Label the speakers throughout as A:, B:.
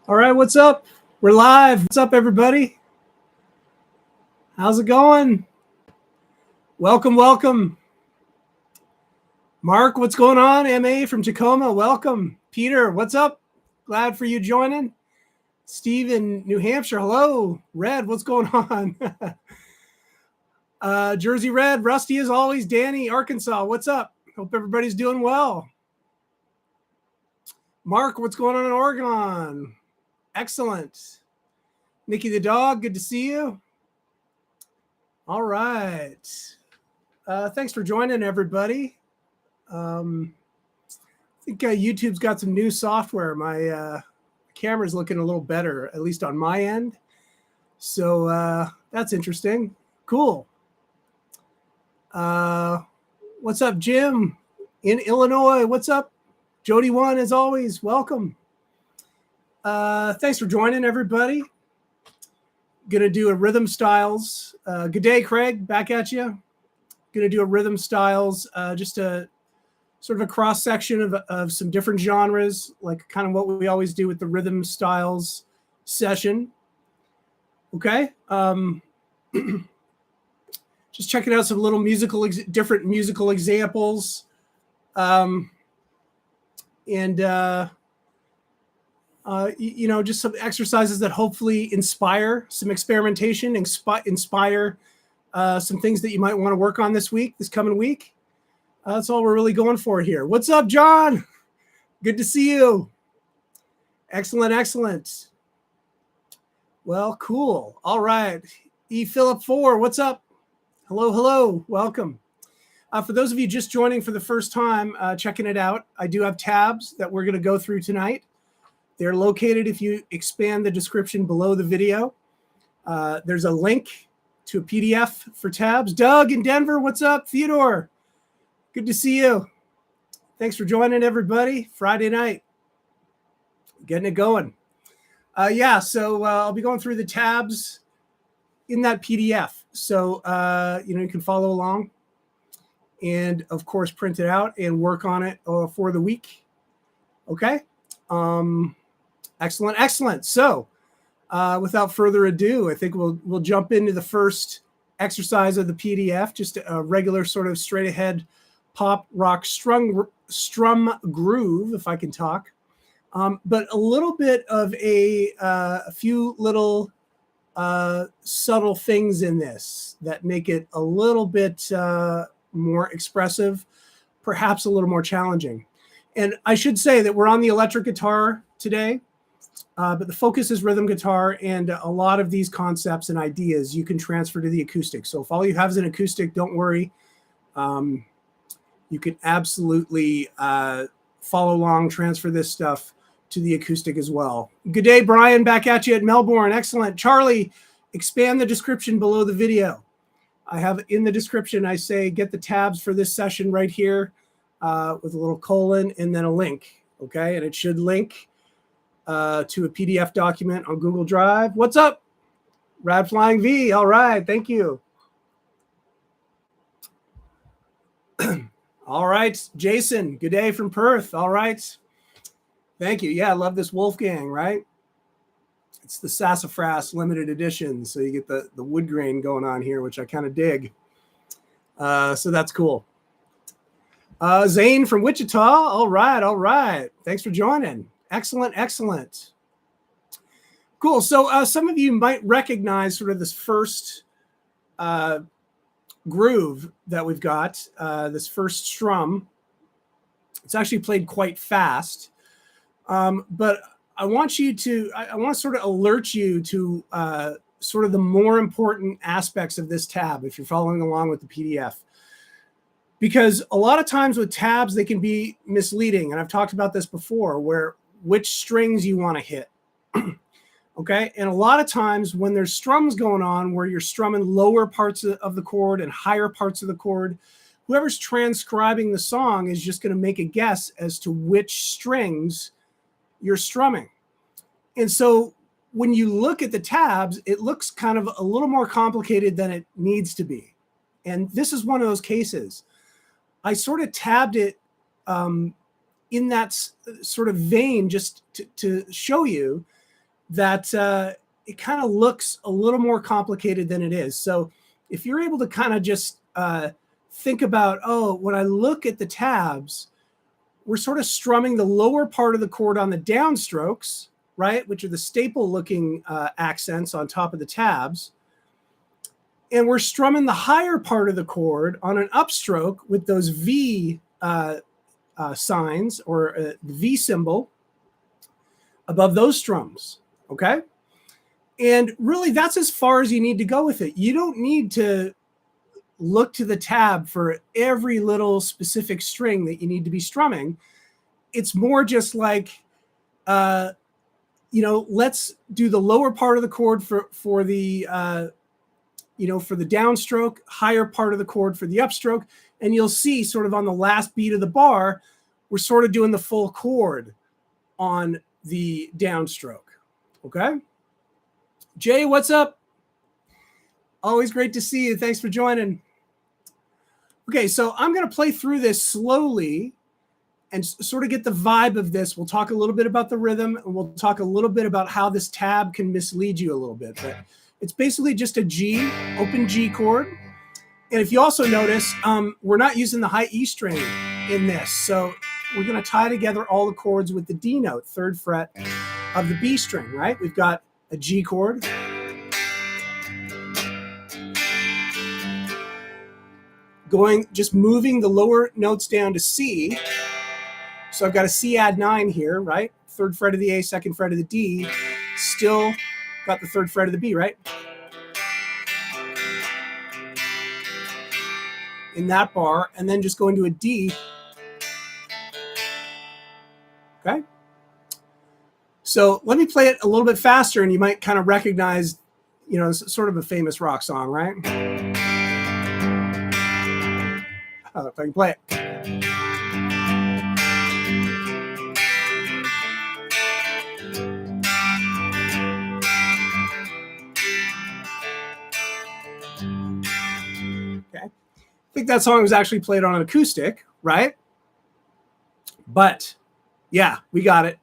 A: All right, what's up? We're live. What's up, everybody? How's it going? Welcome, welcome. Mark, what's going on? MA from Tacoma, welcome. Peter, what's up? Glad for you joining. Steve in New Hampshire, hello. Red, what's going on? Jersey Red, Rusty as always. Danny, Arkansas, what's up? Hope everybody's doing well. Mark, what's going on in Oregon? Excellent. Nikki the dog, good to see you. All right. Thanks for joining, everybody. I think YouTube's got some new software. My camera's looking a little better, at least on my end. So that's interesting. Cool. What's up, Jim? In Illinois, what's up? Jody One, as always, welcome. Thanks for joining, everybody. Gonna do a rhythm styles. Good day, Craig. Back at you. Gonna do a rhythm styles, just a sort of a cross section of some different genres, like kind of what we always do with the rhythm styles session. Okay. Just checking out some little different musical examples, just some exercises that hopefully inspire some experimentation, inspire some things that you might want to work on this coming week. That's all we're really going for here. What's up, John? Good to see you. Excellent, excellent. Well, cool. All right. E. Phillip 4, what's up? Hello, hello. Welcome. For those of you just joining for the first time, checking it out, I do have tabs that we're going to go through tonight. They're located if you expand the description below the video. There's a link to a PDF for tabs. Doug in Denver, what's up? Theodore, good to see you. Thanks for joining, everybody. Friday night, getting it going. So I'll be going through the tabs in that PDF. So, you can follow along and, of course, print it out and work on it for the week. Okay. Excellent, excellent. So, without further ado, I think we'll jump into the first exercise of the PDF, just a regular sort of straight ahead pop rock strum groove, if I can talk, but a little bit of a few little subtle things in this that make it a little bit more expressive, perhaps a little more challenging. And I should say that we're on the electric guitar today. But the focus is rhythm guitar, and a lot of these concepts and ideas you can transfer to the acoustic. So if all you have is an acoustic, don't worry. You can absolutely follow along, transfer this stuff to the acoustic as well. Good day, Brian, back at you at Melbourne. Excellent. Charlie, expand the description below the video. I have in the description, I say, get the tabs for this session right here with a little colon and then a link. Okay, and it should link to a PDF document on Google Drive. What's up? Rad Flying V. All right. Thank you. All right. Jason, good day from Perth. All right. Thank you. Yeah, I love this Wolfgang, right? It's the Sassafras limited edition. So you get the wood grain going on here, which I kind of dig. So that's cool. Zane from Wichita. All right. All right. Thanks for joining. Excellent, excellent. Cool. So some of you might recognize sort of this first groove that we've got, this first strum. It's actually played quite fast, but I want to sort of alert you to sort of the more important aspects of this tab if you're following along with the PDF. Because a lot of times with tabs, they can be misleading. And I've talked about this before, where which strings you want to hit. Okay. And a lot of times when there's strums going on where you're strumming lower parts of the chord and higher parts of the chord, whoever's transcribing the song is just going to make a guess as to which strings you're strumming. And so when you look at the tabs, it looks kind of a little more complicated than it needs to be. And this is one of those cases. I sort of tabbed it in that sort of vein just to show you that it kind of looks a little more complicated than it is. So if you're able to kind of just think about, oh, when I look at the tabs, we're sort of strumming the lower part of the chord on the downstrokes, right, which are the staple looking accents on top of the tabs. And we're strumming the higher part of the chord on an upstroke with those V signs, or the V symbol above those strums, okay? And really, that's as far as you need to go with it. You don't need to look to the tab for every little specific string that you need to be strumming. It's more just like, let's do the lower part of the chord for the for the downstroke, higher part of the chord for the upstroke, and you'll see sort of on the last beat of the bar, we're sort of doing the full chord on the downstroke, okay? Jay, what's up? Always great to see you. Thanks for joining. Okay, so I'm going to play through this slowly and sort of get the vibe of this. We'll talk a little bit about the rhythm, and we'll talk a little bit about how this tab can mislead you a little bit. But it's basically just a G, open G chord. And if you also notice, we're not using the high E string in this. So we're going to tie together all the chords with the D note, 3rd fret of the B string, right? We've got a G chord, just moving the lower notes down to C. So I've got a C add 9 here, right? 3rd fret of the A, 2nd fret of the D, still got the 3rd fret of the B, right? In that bar, and then just go into a D. Okay? So let me play it a little bit faster, and you might kind of recognize, it's sort of a famous rock song, right? If I can play it. Okay. I think that song was actually played on an acoustic, right? But yeah, we got it.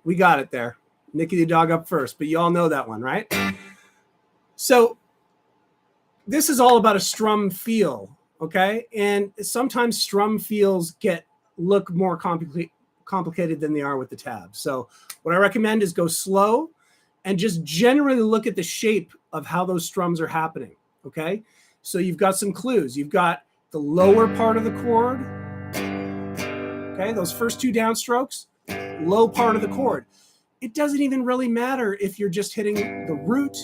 A: We got it there. Nicky the Dog up first, but you all know that one, right? So this is all about a strum feel, okay? And sometimes strum feels look more complicated than they are with the tabs. So what I recommend is go slow and just generally look at the shape of how those strums are happening, okay? So you've got some clues. You've got the lower part of the chord, okay? Those first 2 downstrokes, low part of the chord. It doesn't even really matter if you're just hitting the root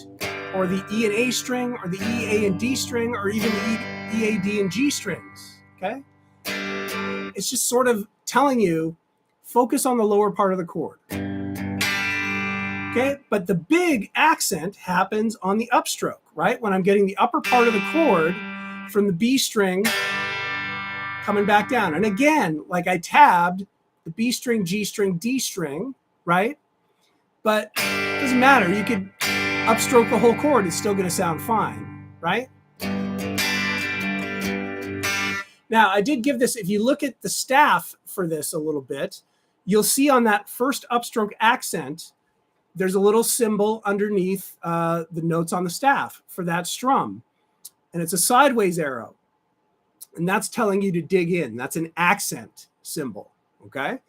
A: or the E and A string or the E, A, and D string, or even the E, A, D, and G strings, okay? It's just sort of telling you, focus on the lower part of the chord, okay? But the big accent happens on the upstroke, right? When I'm getting the upper part of the chord from the B string coming back down. And again, like I tabbed the B string, G string, D string, right? But it doesn't matter. You could upstroke the whole chord. It's still going to sound fine, right? Now, I did give this, if you look at the staff for this a little bit, you'll see on that first upstroke accent, there's a little symbol underneath the notes on the staff for that strum. And it's a sideways arrow. And that's telling you to dig in. That's an accent symbol, okay?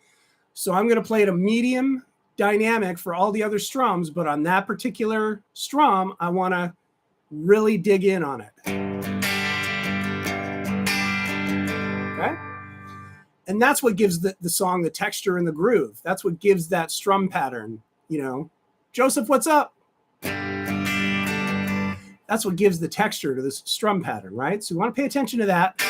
A: So I'm going to play it a medium dynamic for all the other strums, but on that particular strum, I want to really dig in on it. Okay? And that's what gives the song the texture and the groove. That's what gives that strum pattern, Joseph, what's up? That's what gives the texture to this strum pattern, right? So we want to pay attention to that.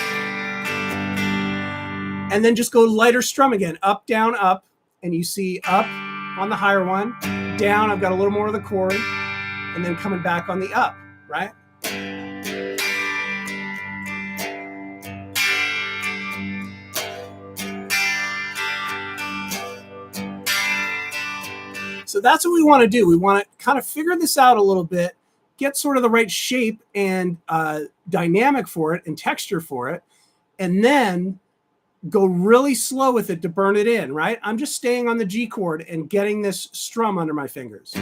A: And then just go lighter strum again, up, down, up, and you see up on the higher one, down, I've got a little more of the chord, and then coming back on the up, right? So that's what we want to do. We want to kind of figure this out a little bit, get sort of the right shape and dynamic for it and texture for it, and then go really slow with it to burn it in, right? I'm just staying on the G chord and getting this strum under my fingers.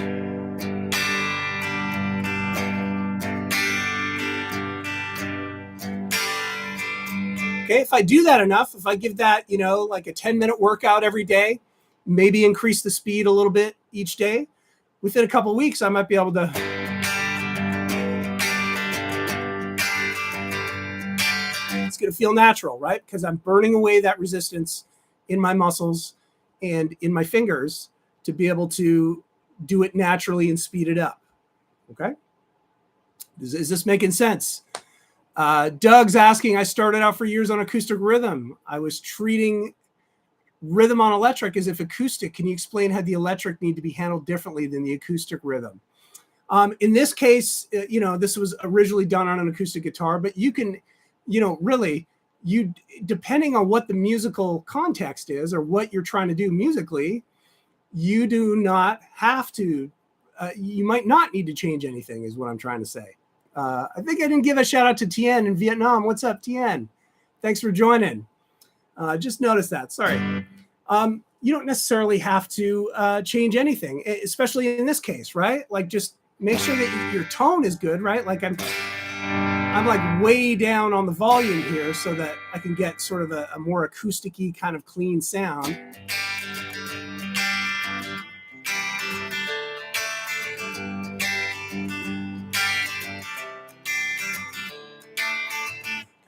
A: Okay, if I do that enough, if I give that, like a 10-minute workout every day, maybe increase the speed a little bit each day, within a couple of weeks, I might be able to. It's going to feel natural, right? Because I'm burning away that resistance in my muscles and in my fingers to be able to do it naturally and speed it up. Okay? Is this making sense? Doug's asking, I started out for years on acoustic rhythm. I was treating rhythm on electric as if acoustic. Can you explain how the electric need to be handled differently than the acoustic rhythm? In this case, this was originally done on an acoustic guitar, but you can, really, depending on what the musical context is or what you're trying to do musically, you do not have to, you might not need to change anything is what I'm trying to say. I think I didn't give a shout out to Tien in Vietnam. What's up, Tien? Thanks for joining. Just noticed that. Sorry. You don't necessarily have to change anything, especially in this case, right? Like just make sure that your tone is good, right? Like I'm like way down on the volume here so that I can get sort of a more acoustic-y kind of clean sound.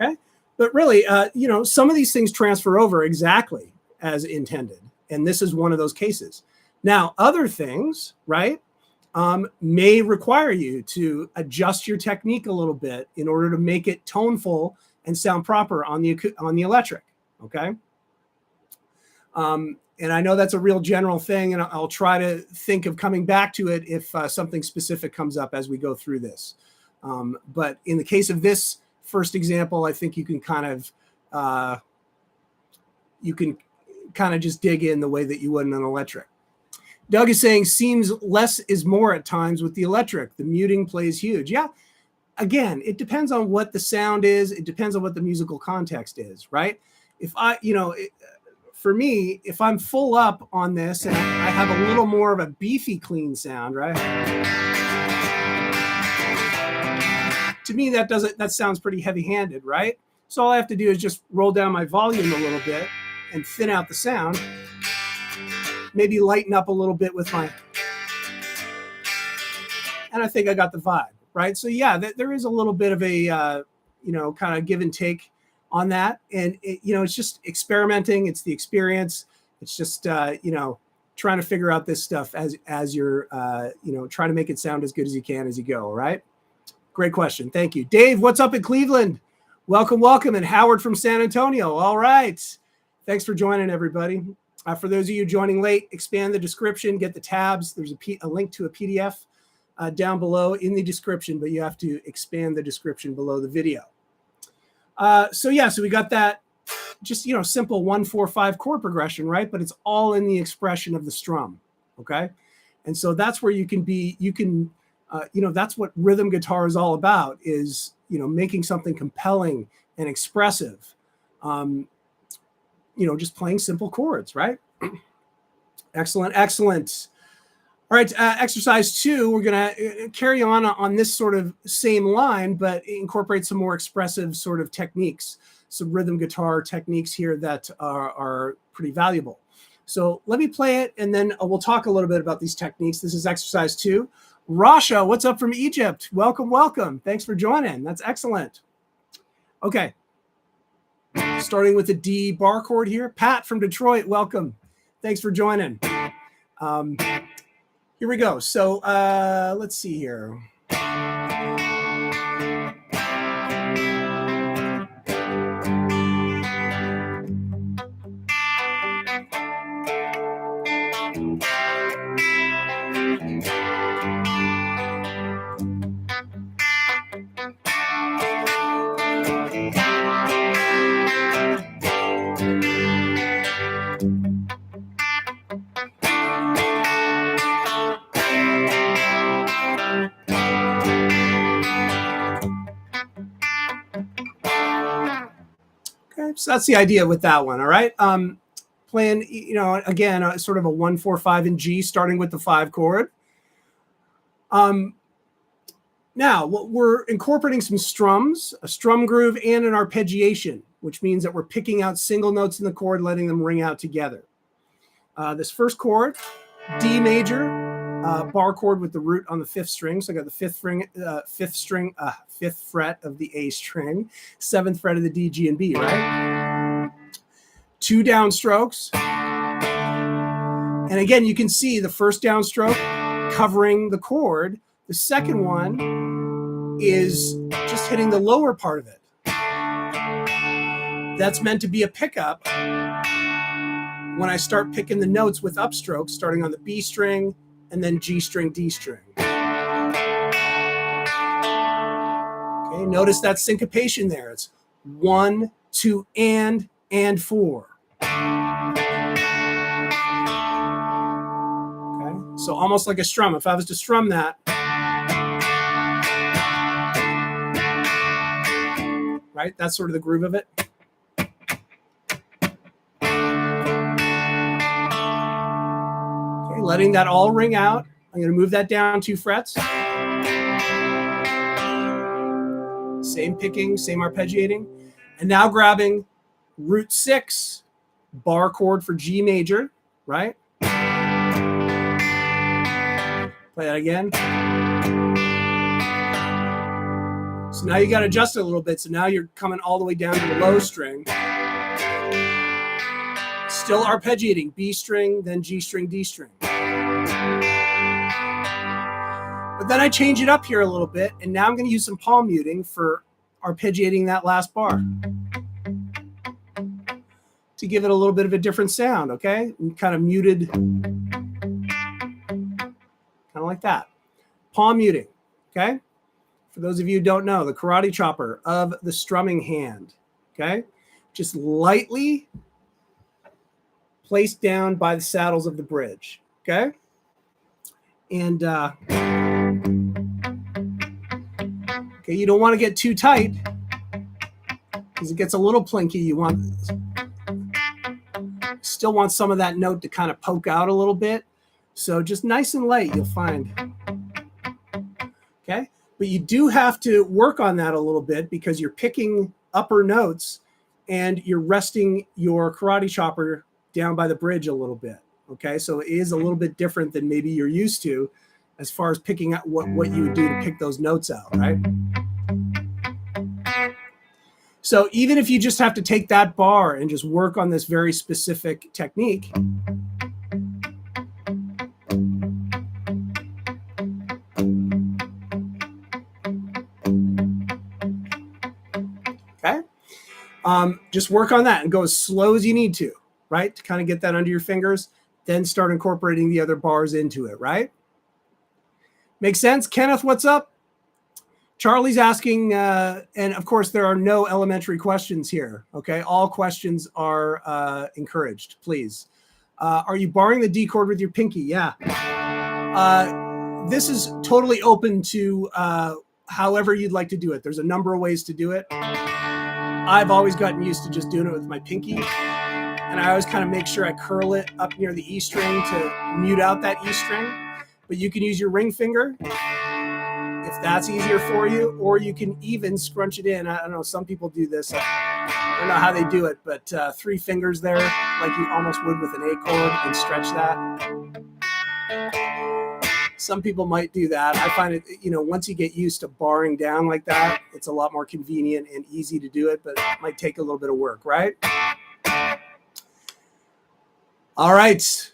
A: Okay. But really, some of these things transfer over exactly as intended. And this is one of those cases. Now, other things, right, may require you to adjust your technique a little bit in order to make it toneful and sound proper on the electric, okay? And I know that's a real general thing, and I'll try to think of coming back to it if something specific comes up as we go through this. But in the case of this first example, I think you can kind of just dig in the way that you would in an electric. Doug is saying seems less is more at times with the electric. The muting plays huge. Yeah. Again, it depends on what the sound is. It depends on what the musical context is, right? If for me, if I'm full up on this and I have a little more of a beefy, clean sound, right? To me, that sounds pretty heavy-handed, right? So all I have to do is just roll down my volume a little bit and thin out the sound. Maybe lighten up a little bit with and I think I got the vibe, right? So yeah, there is a little bit of a, kind of give and take on that. And, it's just experimenting. It's the experience. It's just, trying to figure out this stuff as you're, trying to make it sound as good as you can as you go, right? Great question. Thank you. Dave, what's up in Cleveland? Welcome, welcome. And Howard from San Antonio. All right. Thanks for joining, everybody. For those of you joining late, expand the description, get the tabs. There's a link to a PDF down below in the description, but you have to expand the description below the video. So we got that just, simple 1-4-5 chord progression, right? But it's all in the expression of the strum, okay? And so that's where that's what rhythm guitar is all about is, making something compelling and expressive. Just playing simple chords, right? Excellent, excellent. All right, exercise 2, we're going to carry on this sort of same line, but incorporate some more expressive sort of techniques, some rhythm guitar techniques here that are pretty valuable. So let me play it, and then we'll talk a little bit about these techniques. This is exercise 2. Rasha, what's up from Egypt? Welcome, welcome. Thanks for joining. That's excellent. Okay. Starting with the D bar chord here. Pat from Detroit, welcome. Thanks for joining. Here we go. So let's see here. So that's the idea with that one, all right? Playing, again, sort of a 1-4-5 in G, starting with the 5 chord. Now, we're incorporating some strums, a strum groove, and an arpeggiation. which means that we're picking out single notes in the chord, letting them ring out together. This first chord, D major, bar chord with the root on the 5th string. So I got the 5th fret of the A string, 7th fret of the D, G, and B, right? 2 downstrokes. And again, you can see the first downstroke covering the chord. The second one is just hitting the lower part of it. That's meant to be a pickup when I start picking the notes with upstrokes, starting on the B string and then G string, D string. Okay, notice that syncopation there. It's 1, 2, and 4. Okay, so almost like a strum. If I was to strum that, right, that's sort of the groove of it. Letting that all ring out. I'm going to move that down 2 frets. Same picking, same arpeggiating. And now grabbing root 6, bar chord for G major, right? Play that again. So now you got to adjust it a little bit. So now you're coming all the way down to the low string. Still arpeggiating, B string, then G string, D string. But then I change it up here a little bit, and now I'm going to use some palm muting for arpeggiating that last bar to give it a little bit of a different sound, okay? Kind of muted, kind of like that. Palm muting, okay? For those of you who don't know, the karate chopper of the strumming hand, okay? Just lightly placed down by the saddles of the bridge, okay? And okay, you don't want to get too tight because it gets a little plinky. You still want some of that note to kind of poke out a little bit. So just nice and light, you'll find. Okay, but you do have to work on that a little bit because you're picking upper notes and you're resting your karate chopper down by the bridge a little bit. Okay, so it is a little bit different than maybe you're used to as far as picking out what you would do to pick those notes out, right? So even if you just have to take that bar and just work on this very specific technique, okay, just work on that and go as slow as you need to, right? To kind of get that under your fingers, then start incorporating the other bars into it, right? Make sense? Kenneth, what's up? Charlie's asking, and of course, there are no elementary questions here, okay? All questions are encouraged, please. Are you barring the D chord with your pinky? Yeah. This is totally open to however you'd like to do it. There's a number of ways to do it. I've always gotten used to just doing it with my pinky. And I always kind of make sure I curl it up near the E string to mute out that E string. But you can use your ring finger if that's easier for you, or you can even scrunch it in. I don't know, some people do this. I don't know how they do it, but 3 fingers there, like you almost would with an A chord, and stretch that. Some people might do that. I find it, once you get used to barring down like that, it's a lot more convenient and easy to do it, but it might take a little bit of work, right? All right.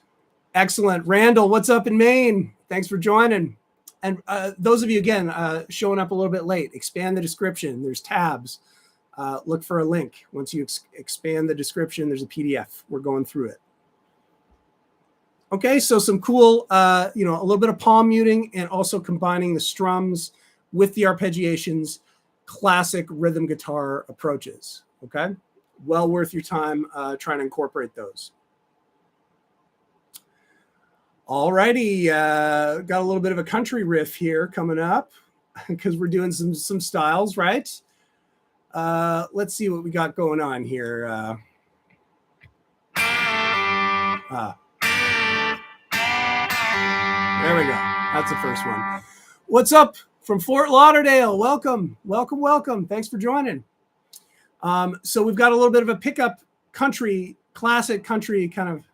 A: Excellent. Randall, what's up in Maine? Thanks for joining. And those of you, again, showing up a little bit late, expand the description. There's tabs. Look for a link. Once you expand the description, there's a PDF. We're going through it. Okay, so some cool, a little bit of palm muting and also combining the strums with the arpeggiations, classic rhythm guitar approaches. Okay, well worth your time trying to incorporate those. All righty, got a little bit of a country riff here coming up because we're doing some styles, right? Let's see what we got going on here. There we go. That's the first one. What's up from Fort Lauderdale? Welcome, welcome, welcome. Thanks for joining. So we've got a little bit of a pickup country, classic country kind of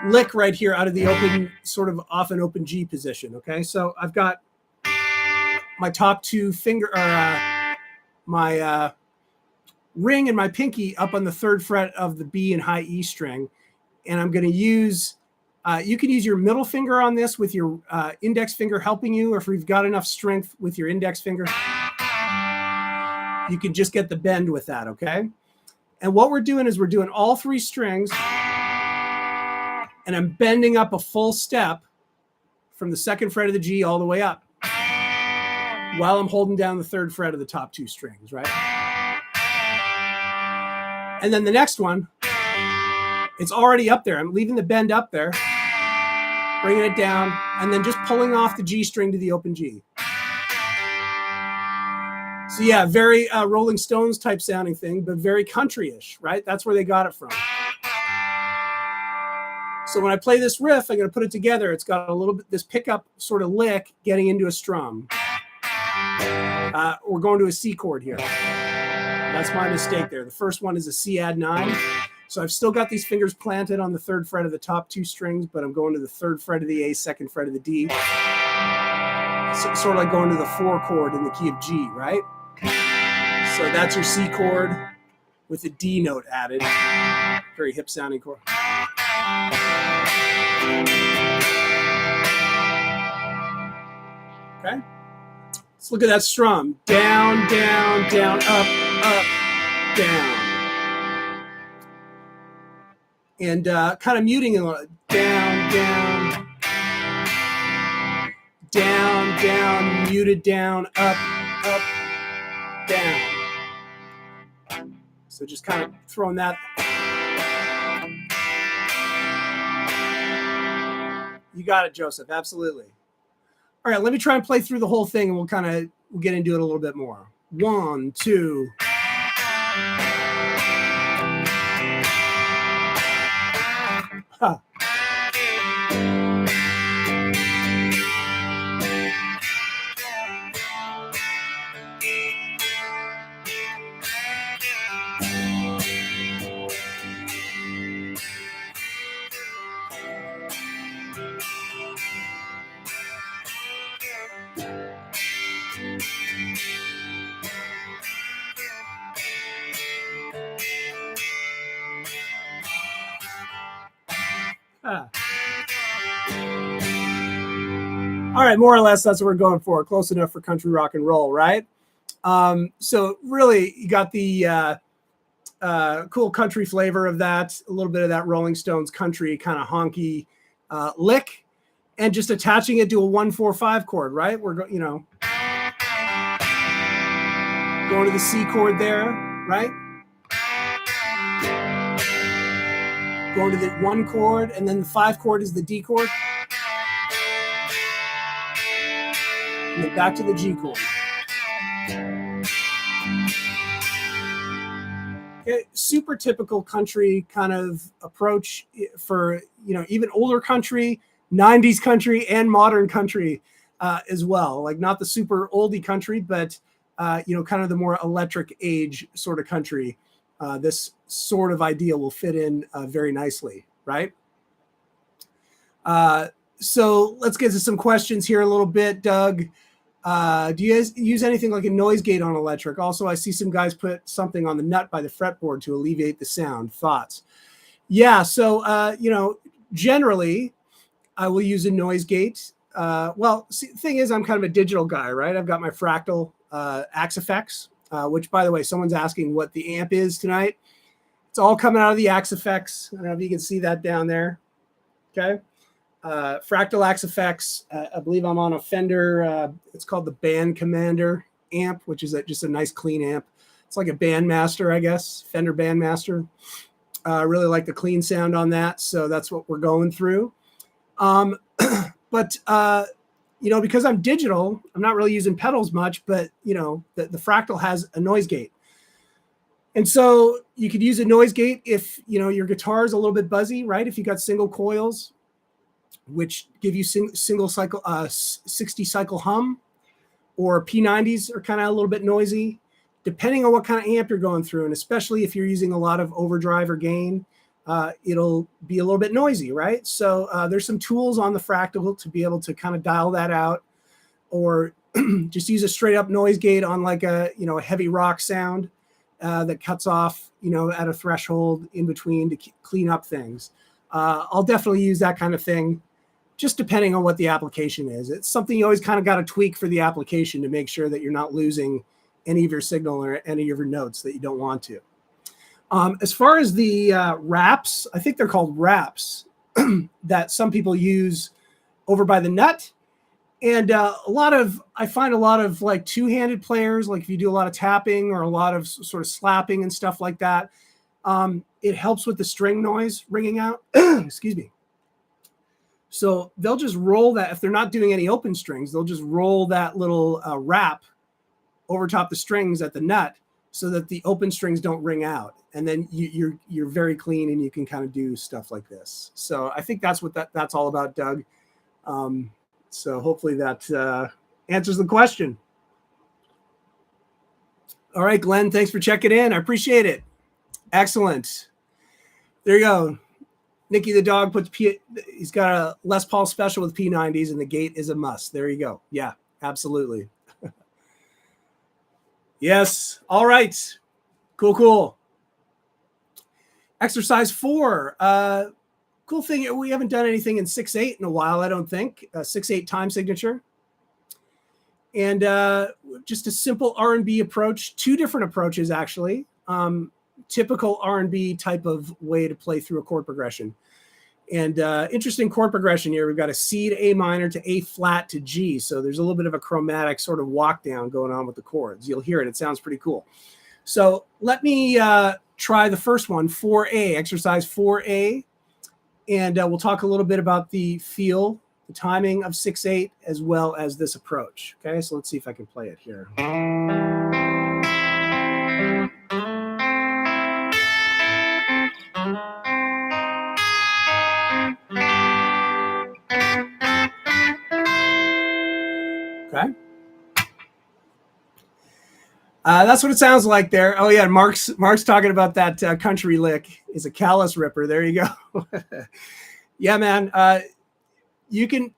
A: lick right here out of the open, sort of off an open G position. Okay, so I've got my top two finger, my ring and my pinky up on the 3rd fret of the B and high E string, and I'm going to use. You can use your middle finger on this with your index finger helping you, or if you've got enough strength with your index finger, you can just get the bend with that. Okay, and what we're doing is we're doing all 3 strings. And I'm bending up a full step from the 2nd fret of the G all the way up while I'm holding down the 3rd fret of the top 2 strings, right? And then the next one, it's already up there. I'm leaving the bend up there, bringing it down, and then just pulling off the G string to the open G. So yeah, very Rolling Stones type sounding thing, but very country-ish, right? That's where they got it from. So when I play this riff, I'm going to put it together. It's got a little bit, this pickup sort of lick getting into a strum. We're going to a C chord here. That's my mistake there. The first one is a C add 9. So I've still got these fingers planted on the 3rd fret of the top 2 strings, but I'm going to the 3rd fret of the A, 2nd fret of the D. So, sort of like going to the 4 chord in the key of G, right? So that's your C chord with a D note added. Very hip sounding chord. Okay, let's look at that strum. Down, down, down, up, up, down. And kind of muting a little. Down, down, down, down, muted down, up, up, down. So just kind of throwing that. You got it, Joseph. Absolutely. All right, let me try and play through the whole thing, and we'll get into it a little bit more. 1, 2. Huh. All right, more or less that's what we're going for. Close enough for country rock and roll, right? So really, you got the cool country flavor of that, a little bit of that Rolling Stones country kind of honky lick, and just attaching it to a 1-4-5 chord, right? We're going to the C chord there, right? Going to the 1 chord, and then the 5 chord is the D chord. And then back to the G chord. Okay, super typical country kind of approach for, even older country, 90s country, and modern country as well. Like not the super oldie country, but, kind of the more electric age sort of country. This sort of idea will fit in very nicely, right? So let's get to some questions here a little bit. Doug, do you guys use anything like a noise gate on electric? Also, I see some guys put something on the nut by the fretboard to alleviate the sound. Thoughts? Yeah, so, generally, I will use a noise gate. Thing is, I'm kind of a digital guy, right? I've got my Fractal Axe Effects, which, by the way, someone's asking what the amp is tonight. It's all coming out of the Axe Effects. I don't know if you can see that down there. Okay. Fractal Axe Effects. I believe I'm on a Fender. It's called the Band Commander amp, which is just a nice clean amp. It's like a Bandmaster, I guess. Fender Bandmaster. I really like the clean sound on that, so that's what we're going through. But because I'm digital, I'm not really using pedals much, but the Fractal has a noise gate. And so you could use a noise gate if your guitar is a little bit buzzy, right? If you got single coils, which give you single cycle 60 cycle hum, or P90s are kind of a little bit noisy, depending on what kind of amp you're going through. And especially if you're using a lot of overdrive or gain, it'll be a little bit noisy, right? So there's some tools on the Fractal to be able to kind of dial that out, or just use a straight up noise gate on like a heavy rock sound that cuts off at a threshold in between to clean up things. I'll definitely use that kind of thing, just depending on what the application is. It's something you always kind of got to tweak for the application to make sure that you're not losing any of your signal or any of your notes that you don't want to. As far as the wraps, I think they're called wraps that some people use over by the nut. And I find a lot of like two-handed players, like if you do a lot of tapping or a lot of sort of slapping and stuff like that, it helps with the string noise ringing out. Excuse me. So they'll just roll that. If they're not doing any open strings, they'll just roll that little wrap over top the strings at the nut so that the open strings don't ring out. And then you're very clean and you can kind of do stuff like this. So I think that's what that's all about, Doug. So hopefully that answers the question. All right, Glenn, thanks for checking in. I appreciate it. Excellent. There you go. Nicky the dog he's got a Les Paul special with P90s and the gate is a must. There you go. Yeah, absolutely. Yes. All right. Cool. Exercise 4. Cool thing, we haven't done anything in 6/8 in a while, I don't think. 6/8 time signature. And just a simple R&B approach. 2 different approaches, actually. Typical R&B type of way to play through a chord progression. And interesting chord progression here. We've got a C to A minor to A flat to G. So there's a little bit of a chromatic sort of walk down going on with the chords. You'll hear it. It sounds pretty cool. So let me try the first one, 4A, exercise 4A. And we'll talk a little bit about the feel, the timing of 6/8, as well as this approach. Okay, so let's see if I can play it here. Okay. That's what it sounds like there. Oh yeah, Mark's talking about that country lick is a callus ripper. There you go. Yeah, man. You can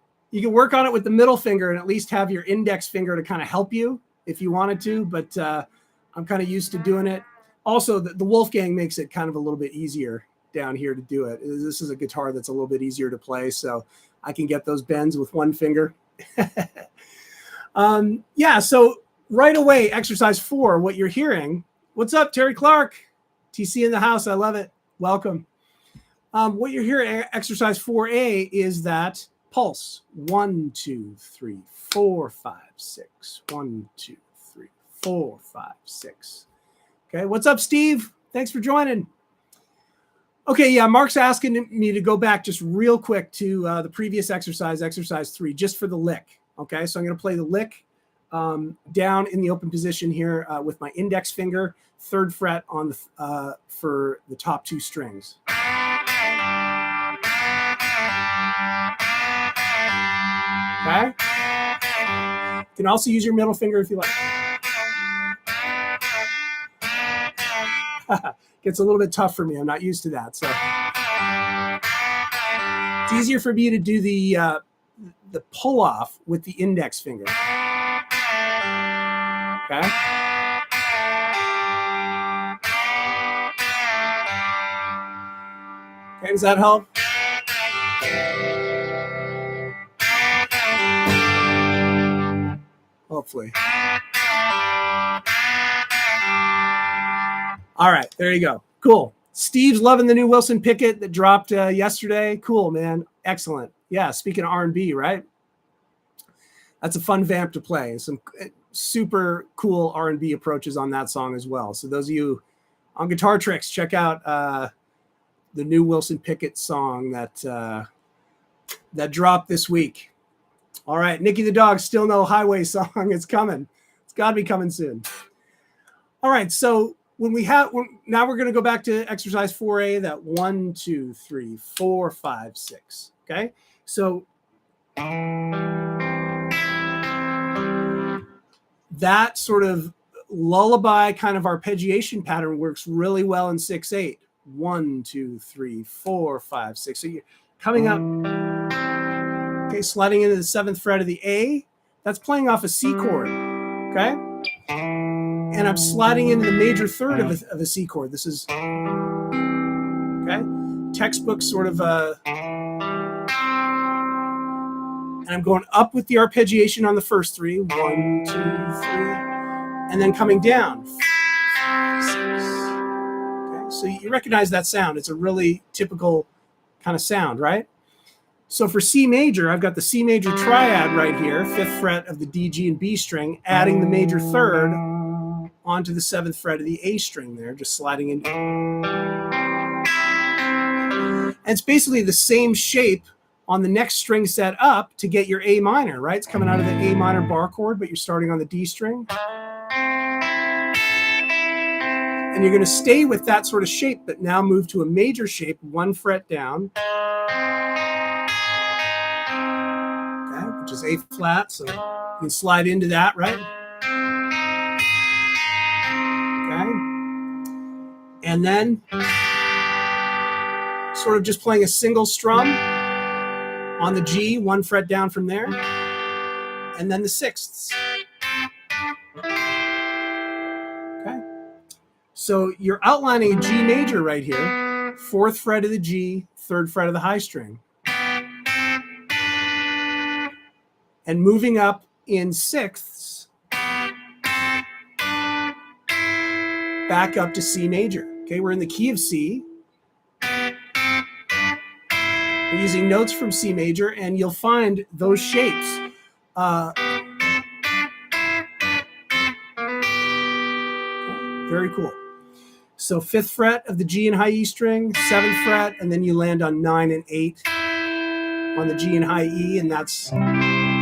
A: work on it with the middle finger and at least have your index finger to kind of help you if you wanted to. But I'm kind of used to doing it. Also, the Wolfgang makes it kind of a little bit easier down here to do it. This is a guitar that's a little bit easier to play, so I can get those bends with one finger. Yeah. So. Right away, exercise 4, what you're hearing. What's up, Terry Clark? TC in the house. I love it. Welcome. What you're hearing, exercise 4A, is that pulse. 1, 2, 3, 4, 5, 6. 1, 2, 3, 4, 5, 6. Okay. What's up, Steve? Thanks for joining. Okay. Yeah. Mark's asking me to go back just real quick to the previous exercise, exercise 3, just for the lick. Okay. So I'm going to play the lick. Down in the open position here with my index finger, 3rd fret on the for the top 2 strings. Okay. You can also use your middle finger if you like. Gets a little bit tough for me. I'm not used to that, so it's easier for me to do the pull off with the index finger. Okay. Okay, does that help? Hopefully. All right, there you go. Cool. Steve's loving the new Wilson Pickett that dropped yesterday. Cool, man. Excellent. Yeah, speaking of R&B, right? That's a fun vamp to play. Some super cool R&B approaches on that song as well. So those of you on Guitar Tricks, check out the new Wilson Pickett song that dropped this week. All right, Nicky the dog, still no highway song. It's coming. It's got to be coming soon. All right, so now we're going to go back to exercise 4A, that 1, 2, 3, 4, 5, 6. Okay, so that sort of lullaby kind of arpeggiation pattern works really well in 6/8. 1, 2, 3, 4, 5, 6. So you're coming up, okay, sliding into the 7th fret of the A. That's playing off a C chord, okay? And I'm sliding into the major third of a C chord. This is, okay, textbook sort of and I'm going up with the arpeggiation on the first 3. 1, 2, 3. And then coming down. 5, 6. Okay, so you recognize that sound. It's a really typical kind of sound, right? So for C major, I've got the C major triad right here, 5th fret of the D, G, and B string, adding the major third onto the 7th fret of the A string there, just sliding in. And it's basically the same shape on the next string set up to get your A minor, right? It's coming out of the A minor bar chord, but you're starting on the D string. And you're going to stay with that sort of shape, but now move to a major shape, 1 fret down. Okay, which is A flat, so you can slide into that, right? Okay. And then sort of just playing a single strum on the G, 1 fret down from there, and then the 6ths. Okay. So you're outlining a G major right here, 4th fret of the G, 3rd fret of the high string. And moving up in 6ths, back up to C major. Okay, we're in the key of C. We're using notes from C major, and you'll find those shapes. Very cool. So 5th fret of the G and high E string, 7th fret, and then you land on 9 and 8 on the G and high E, and that's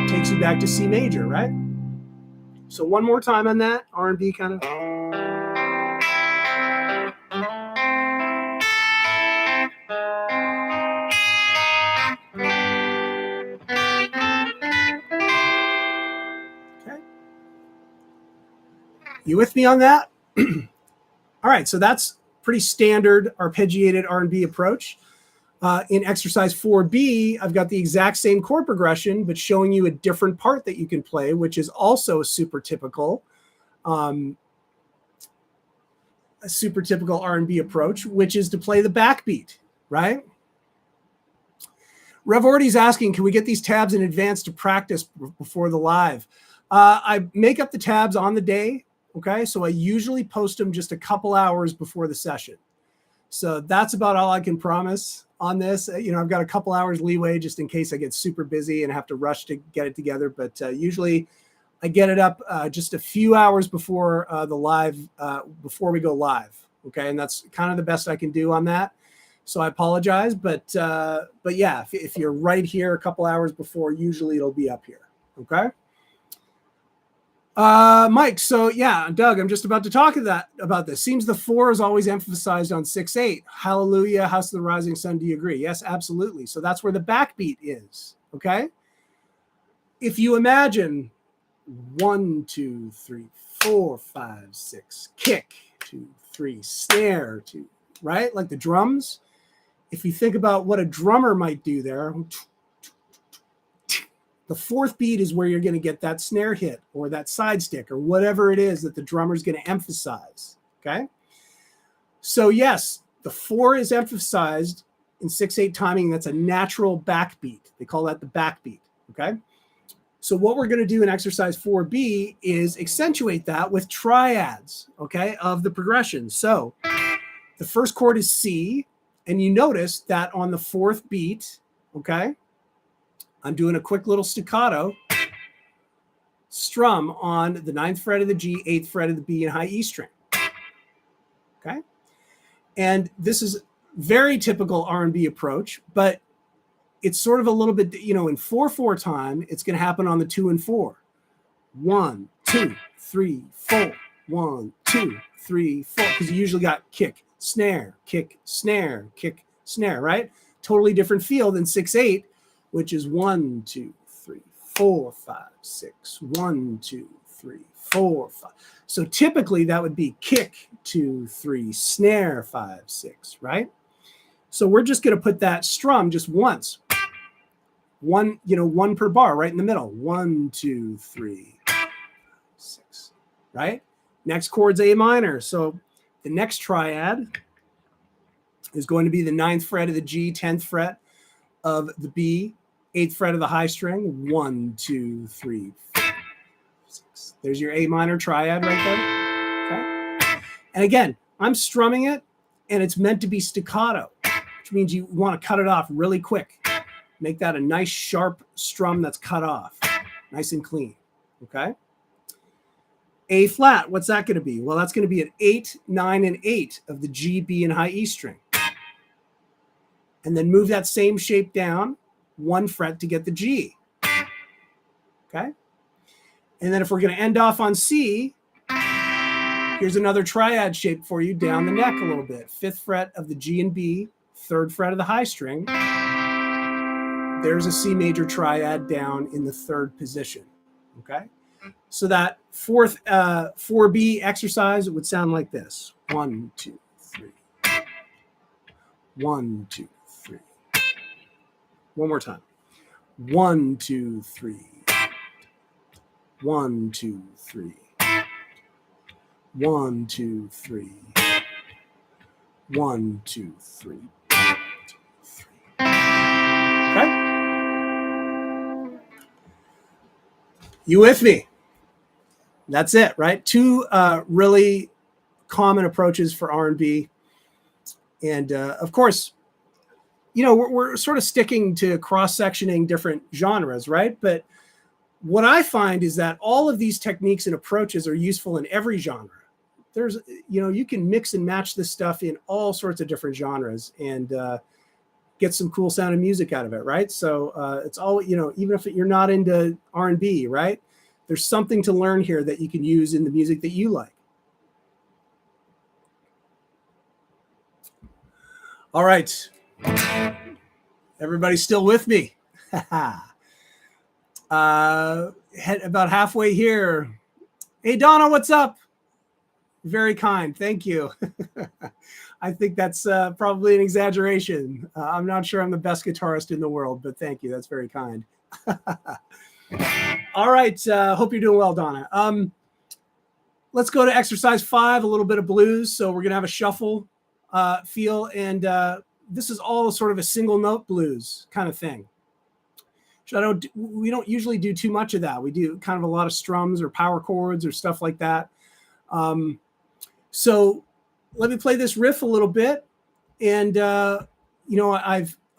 A: takes you back to C major, right? So one more time on that, R&B kind of. Okay. You with me on that? All right, so that's pretty standard arpeggiated R&B approach. In exercise 4B, I've got the exact same chord progression, but showing you a different part that you can play, which is also a super typical R&B approach, which is to play the backbeat, right? Revorty's asking, can we get these tabs in advance to practice before the live? I make up the tabs on the day, okay? So I usually post them just a couple hours before the session. So that's about all I can promise on this. I've got a couple hours leeway just in case I get super busy and have to rush to get it together. But usually I get it up just a few hours before the live, before we go live. Okay, and that's kind of the best I can do on that. So I apologize, but yeah, if you're right here a couple hours before, usually it'll be up here. Okay. Mike, so yeah, Doug, I'm just about to talk about this. Seems the 4 is always emphasized on 6/8. Hallelujah, House of the Rising Sun. Do you agree? Yes, absolutely. So that's where the backbeat is. Okay. If you imagine 1, 2, 3, 4, 5, 6, kick, 2, 3, snare, 2, right? Like the drums. If you think about what a drummer might do there, the 4th beat is where you're going to get that snare hit or that side stick or whatever it is that the drummer is going to emphasize. Okay. So yes, the 4 is emphasized in 6/8 timing. That's a natural backbeat. They call that the backbeat. Okay. So what we're going to do in exercise 4B is accentuate that with triads, okay, of the progression. So the first chord is C, and you notice that on the 4th beat, okay, I'm doing a quick little staccato strum on the 9th fret of the G, 8th fret of the B, and high E string. Okay, and this is very typical R&B approach, but it's sort of a little bit, in 4/4 time, it's going to happen on the 2 and 4. 1, 2, 3, 4. 1, 2, 3, 4. Because you usually got kick, snare, right? Totally different feel than 6/8, which is 1, 2, 3, 4, 5, 6. 1, 2, 3, 4, 5. So typically that would be kick, 2, 3, snare, 5, 6, right? So we're just going to put that strum just once. One, one per bar right in the middle. 1, 2, 3, 6, right? Next chord's A minor. So the next triad is going to be the 9th fret of the G, 10th fret of the B, 8th fret of the high string. 1, 2, 3, 4, 6. There's your A minor triad right there. Okay. And again, I'm strumming it, and it's meant to be staccato, which means you want to cut it off really quick. Make that a nice sharp strum that's cut off, nice and clean. Okay. A flat, what's that going to be? Well, that's going to be an 8, 9, and 8 of the G, B, and high E string. And then move that same shape down 1 fret to get the G. Okay. And then if we're going to end off on C, here's another triad shape for you down the neck a little bit. 5th fret of the G and B, 3rd fret of the high string. There's a C major triad down in the 3rd position. Okay. So that 4B exercise would sound like this. 1, 2, 3. 1, 2, 3. One more time. 1, 2, 3. 1, 2, 3. 1, 2, 3. 1, 2, 3. Okay. You with me? That's it, right? 2 really common approaches for R&B. And of course, we're sort of sticking to cross-sectioning different genres, right? But what I find is that all of these techniques and approaches are useful in every genre. There's, you can mix and match this stuff in all sorts of different genres and get some cool sounding music out of it, right? So it's all, even if you're not into R&B, right? There's something to learn here that you can use in the music that you like. All right. Everybody's still with me. About halfway here. Hey, Donna, what's up? Very kind. Thank you. I think that's probably an exaggeration. I'm not sure I'm the best guitarist in the world, but thank you. That's very kind. All right. Hope you're doing well, Donna. Let's go to exercise 5, a little bit of blues. So we're going to have a shuffle feel. And this is all sort of a single note blues kind of thing. We don't usually do too much of that. We do kind of a lot of strums or power chords or stuff like that. So let me play this riff a little bit. And,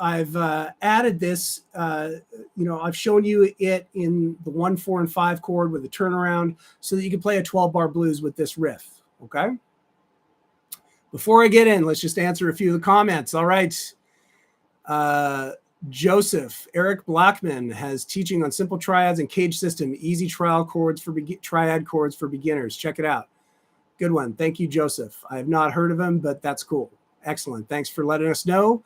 A: I've added this, I've shown you it in the 1, 4, and 5 chord with a turnaround so that you can play a 12-bar blues with this riff. Okay. Before I get in, let's just answer a few of the comments. All right. Joseph, Eric Blackman has teaching on simple triads and cage system, easy triad chords for beginners. Check it out. Good one. Thank you, Joseph. I have not heard of him, but that's cool. Excellent. Thanks for letting us know.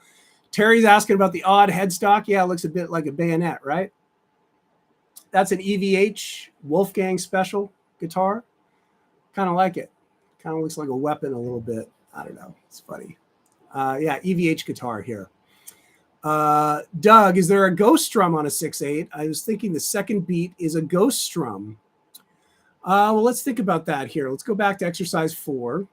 A: Terry's asking about the odd headstock. Yeah, it looks a bit like a bayonet, right? That's an EVH Wolfgang special guitar. Kind of like it. Kind of looks like a weapon a little bit. I don't know. It's funny. Yeah, EVH guitar here. Doug, is there a ghost strum on a 6/8? I was thinking the second beat is a ghost strum. Well, let's think about that here. Let's go back to exercise 4.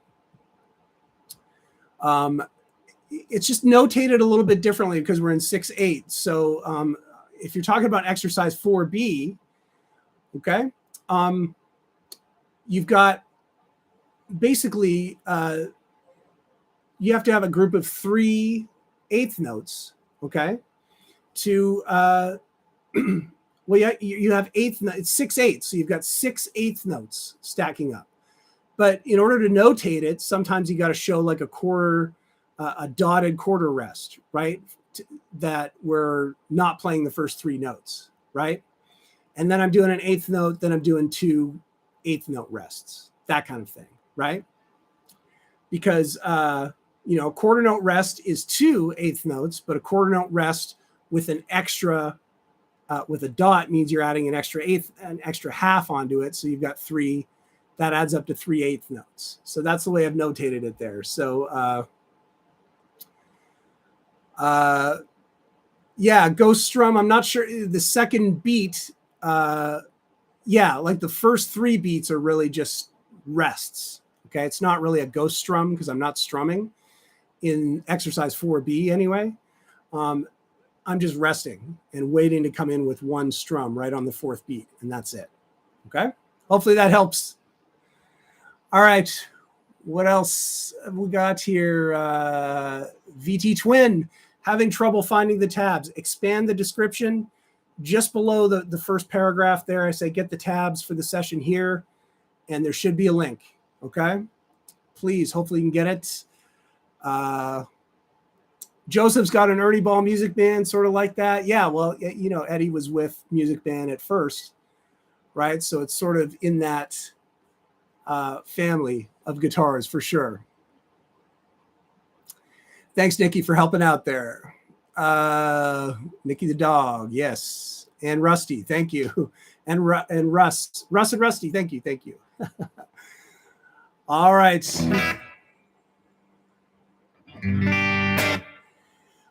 A: It's just notated a little bit differently because we're in 6/8. So if you're talking about exercise 4B, okay, you've got basically you have to have a group of 3 eighth notes, okay, to well, you have eighth. It's 6/8, so you've got 6 eighth notes stacking up. But in order to notate it, sometimes you got to show like a quarter, a dotted quarter rest, right? That we're not playing the first 3 notes, right? And then I'm doing an eighth note, then I'm doing 2 eighth note rests, that kind of thing, right? Because quarter note rest is 2 eighth notes, but a quarter note rest with an extra with a dot means you're adding an extra eighth, an extra half onto it. So you've got 3 that adds up to 3/8 notes. So that's the way I've notated it there. So yeah, ghost strum. I'm not sure the second beat. Yeah, like the first 3 beats are really just rests. Okay, it's not really a ghost strum because I'm not strumming in exercise 4B anyway. I'm just resting and waiting to come in with 1 strum right on the 4th beat, and that's it. Okay, hopefully that helps. All right, what else have we got here? VT Twin, having trouble finding the tabs. Expand the description. Just below the first paragraph there, I say get the tabs for the session here, and there should be a link, okay? Please, hopefully you can get it. Joseph's got an Ernie Ball music band, sort of like that. Yeah, well, you know, Eddie was with music band at first, right? So it's sort of in that family of guitars for sure. Thanks, Nikki, for helping out there. Nikki the dog, yes. And Rusty, thank you. And Russ and Rusty, thank you. All right.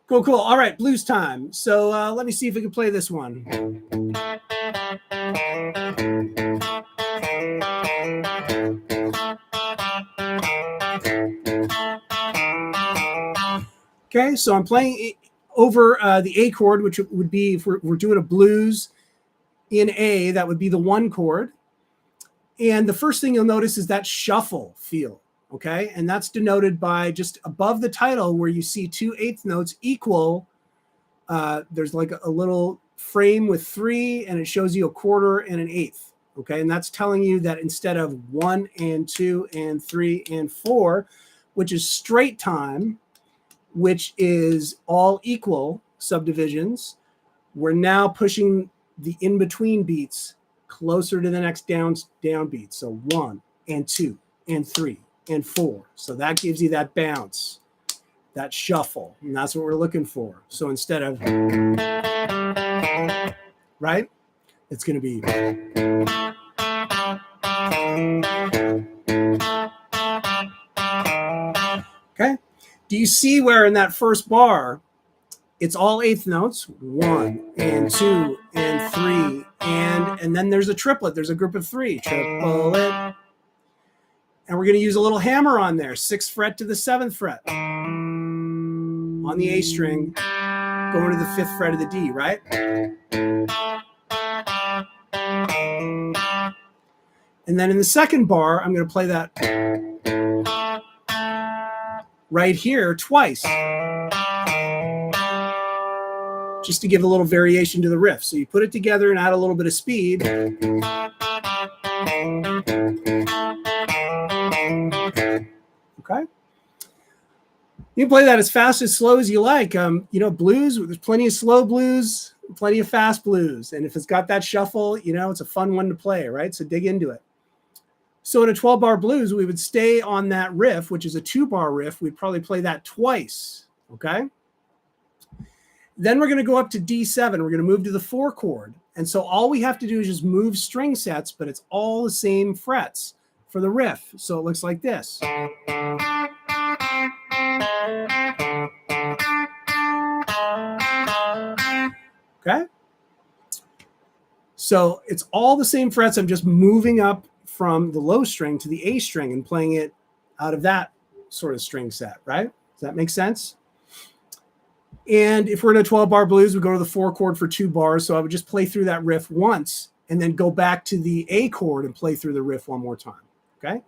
A: Cool. All right, blues time. So let me see if we can play this one. Okay, so I'm playing over the A chord, which would be, if we're doing a blues in A, that would be the 1 chord. And the first thing you'll notice is that shuffle feel, okay? And that's denoted by just above the title where you see 2/8 notes equal. There's like a little frame with 3, and it shows you a quarter and an eighth, okay? And that's telling you that instead of 1 and 2 and 3 and 4, which is straight time, which is all equal subdivisions, we're now pushing the in-between beats closer to the next down beat. So 1 and 2 and 3 and 4. So that gives you that bounce, that shuffle, and that's what we're looking for. So instead of, right, it's going to be, okay? Do you see where in that first bar, it's all 8th notes, 1 and 2 and 3, and then there's a triplet. There's a group of 3, triplet. And we're going to use a little hammer on there, 6th fret to the 7th fret on the A string, going to the 5th fret of the D, right? And then in the second bar, I'm going to play that right here twice, just to give a little variation to the riff. So you put it together and add a little bit of speed. Okay. You can play that as fast, as slow as you like. You know, blues, there's plenty of slow blues, plenty of fast blues. And if it's got that shuffle, you know, it's a fun one to play, right? So dig into it. So in a 12-bar blues, we would stay on that riff, which is a 2-bar riff. We'd probably play that twice, okay? Then we're going to go up to D7. We're going to move to the 4 chord. And so all we have to do is just move string sets, but it's all the same frets for the riff. So it looks like this. Okay? So it's all the same frets. I'm just moving up from the low string to the A string and playing it out of that sort of string set, right? Does that make sense? And if we're in a 12-bar blues, we go to the 4 chord for 2 bars. So I would just play through that riff once and then go back to the A chord and play through the riff one more time, okay?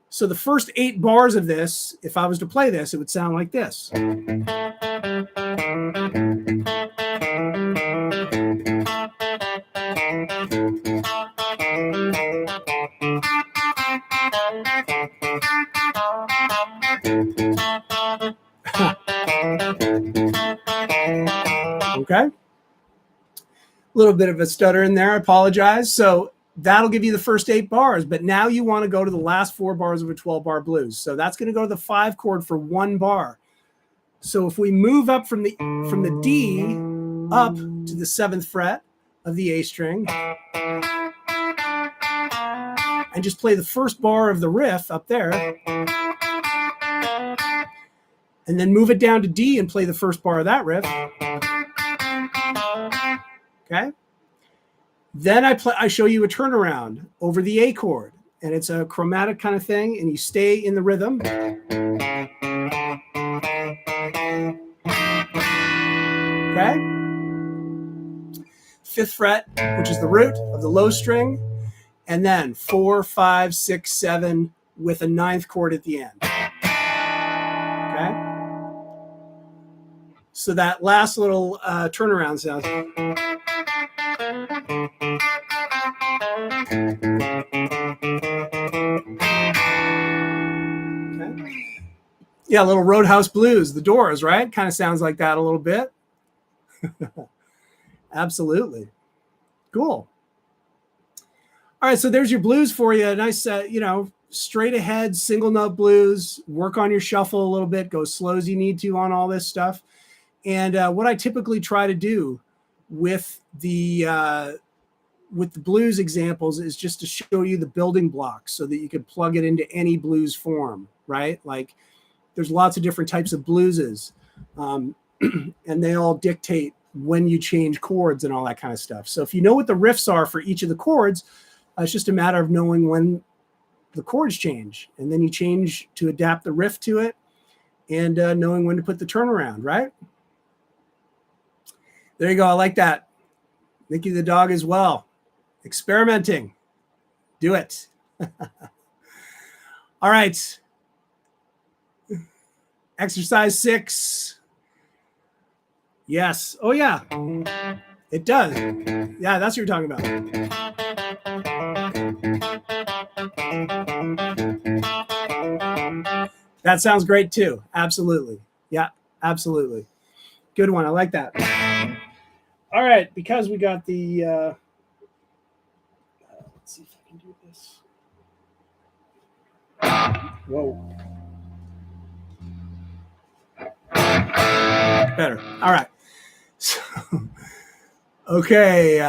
A: So the first 8 bars of this, if I was to play this, it would sound like this. Okay. A little bit of a stutter in there. I apologize. So that'll give you the first 8 bars, but now you want to go to the last 4 bars of a 12-bar blues. So that's going to go to the 5 chord for 1 bar. So if we move up from the D up to the 7th fret of the A string, and and just play the first bar of the riff up there, and then move it down to D and play the first bar of that riff. Okay. Then I show you a turnaround over the A chord, and it's a chromatic kind of thing, and you stay in the rhythm. Okay. 5th fret, which is the root of the low string, and then 4, 5, 6, 7 with a 9th chord at the end. Okay. So that last little turnaround sounds. Okay. Yeah, a little Roadhouse Blues, The Doors, right? Kind of sounds like that a little bit. Absolutely. Cool. All right, so there's your blues for you. Nice, straight ahead, single note blues. Work on your shuffle a little bit. Go slow as you need to on all this stuff. And what I typically try to do with the blues examples is just to show you the building blocks so that you can plug it into any blues form, right? Like there's lots of different types of blueses, and they all dictate when you change chords and all that kind of stuff. So if you know what the riffs are for each of the chords, it's just a matter of knowing when the chords change, and then you change to adapt the riff to it, and knowing when to put the turnaround, right? There you go. I like that. Nikki the dog as well. Experimenting. Do it. All right. Exercise 6. Yes. Oh, yeah. It does. Yeah, that's what you're talking about. That sounds great too. Absolutely. Yeah, absolutely. Good one. I like that. All right, because we got the let's see if I can do this. Whoa. Better. All right. So, okay.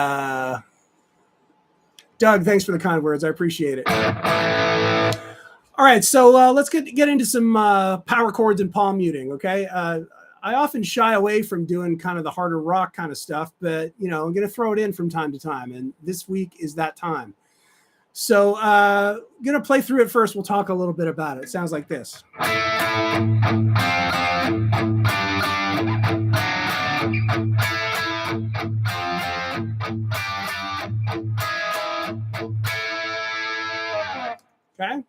A: Doug, thanks for the kind words. I appreciate it. All right, so let's get into some power chords and palm muting, okay? I often shy away from doing kind of the harder rock kind of stuff, but, I'm going to throw it in from time to time, and this week is that time. So I'm going to play through it first. We'll talk a little bit about it. It sounds like this. Okay.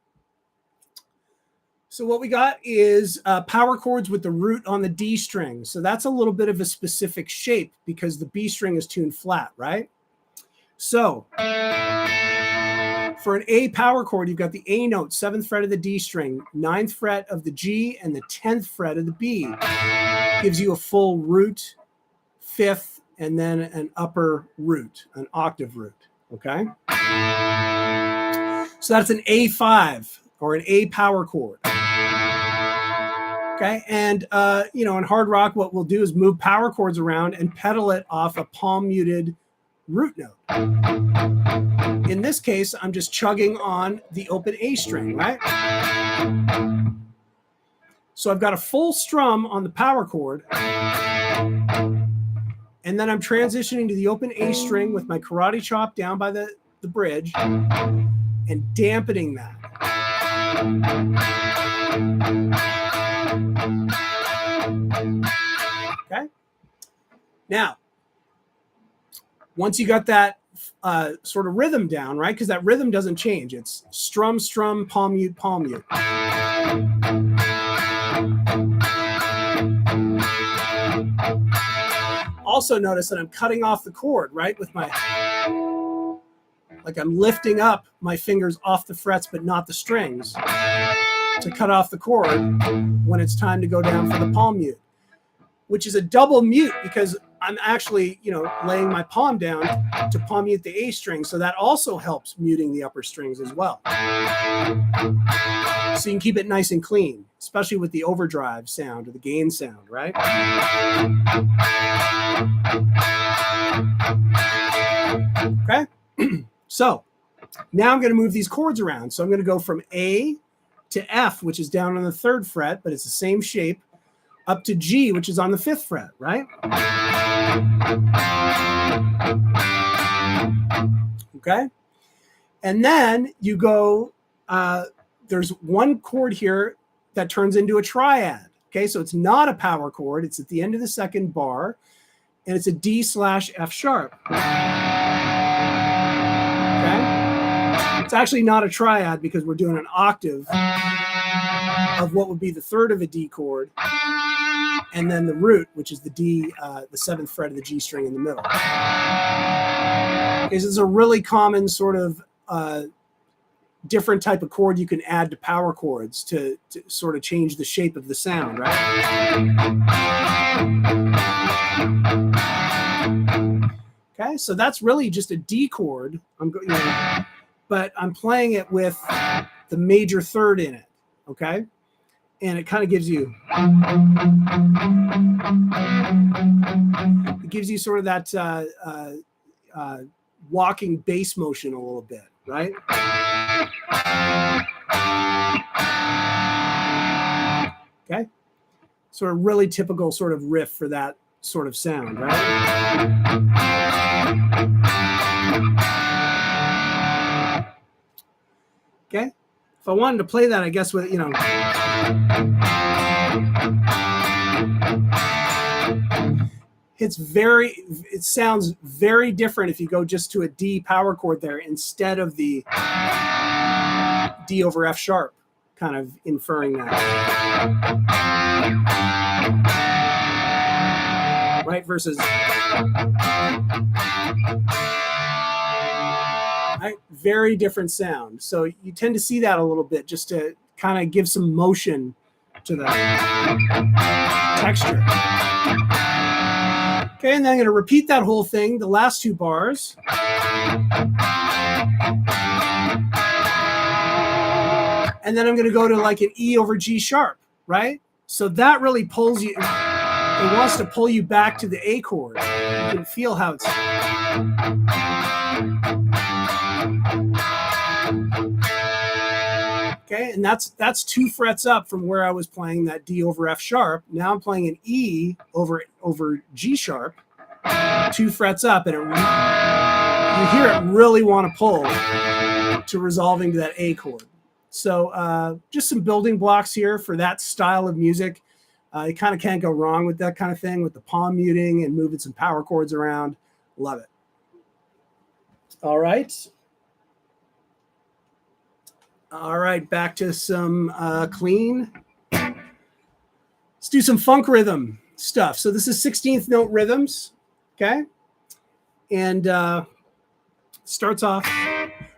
A: So what we got is power chords with the root on the D string. So that's a little bit of a specific shape because the B string is tuned flat, right? So for an A power chord, you've got the A note, 7th fret of the D string, 9th fret of the G, and the 10th fret of the B. Gives you a full root, 5th, and then an upper root, an octave root, okay? So that's an A5 or an A power chord. Okay, and in hard rock, what we'll do is move power chords around and pedal it off a palm muted root note. In this case, I'm just chugging on the open A string, right? So I've got a full strum on the power chord, and then I'm transitioning to the open A string with my karate chop down by the bridge and dampening that. Okay. Now, once you got that sort of rhythm down, right? Because that rhythm doesn't change. It's strum, strum, palm mute, palm mute. Also notice that I'm cutting off the chord, right? With my, like I'm lifting up my fingers off the frets, but not the strings to cut off the chord when it's time to go down for the palm mute, which is a double mute because I'm actually, laying my palm down to palm mute the A string. So that also helps muting the upper strings as well. So you can keep it nice and clean, especially with the overdrive sound or the gain sound, right? Okay. So Now I'm going to move these chords around. So I'm going to go from A to F, which is down on the 3rd fret, but it's the same shape, up to G, which is on the 5th fret, right? Okay. And then you go, there's one chord here that turns into a triad. Okay, so it's not a power chord. It's at the end of the 2nd bar, and it's a D/F sharp. Okay, it's actually not a triad because we're doing an octave of what would be the 3rd of a D chord, and then the root, which is the D, the 7th fret of the G string in the middle. This is a really common sort of different type of chord you can add to power chords to sort of change the shape of the sound, right? Okay, so that's really just a D chord. But I'm playing it with the major 3rd in it, okay? And it kind of gives you, sort of that walking bass motion a little bit, right? Okay, sort of really typical sort of riff for that sort of sound, right? Okay, if I wanted to play that, I guess with, it sounds very different if you go just to a D power chord there instead of the D over F sharp, kind of inferring that. Right, versus, right, very different sound. So you tend to see that a little bit just to kind of give some motion to the texture. Okay, and then I'm going to repeat that whole thing, the last 2 bars. And then I'm going to go to like an E over G sharp, right? So that really pulls you, it wants to pull you back to the A chord. You can feel how it's... Okay, and that's 2 frets up from where I was playing that D over F sharp. Now I'm playing an E over G sharp, 2 frets up, and you hear it really want to pull to resolving to that A chord. So just some building blocks here for that style of music. You kind of can't go wrong with that kind of thing, with the palm muting and moving some power chords around. Love it. All right. All right, back to some clean. Let's do some funk rhythm stuff. So this is 16th note rhythms, okay? And starts off,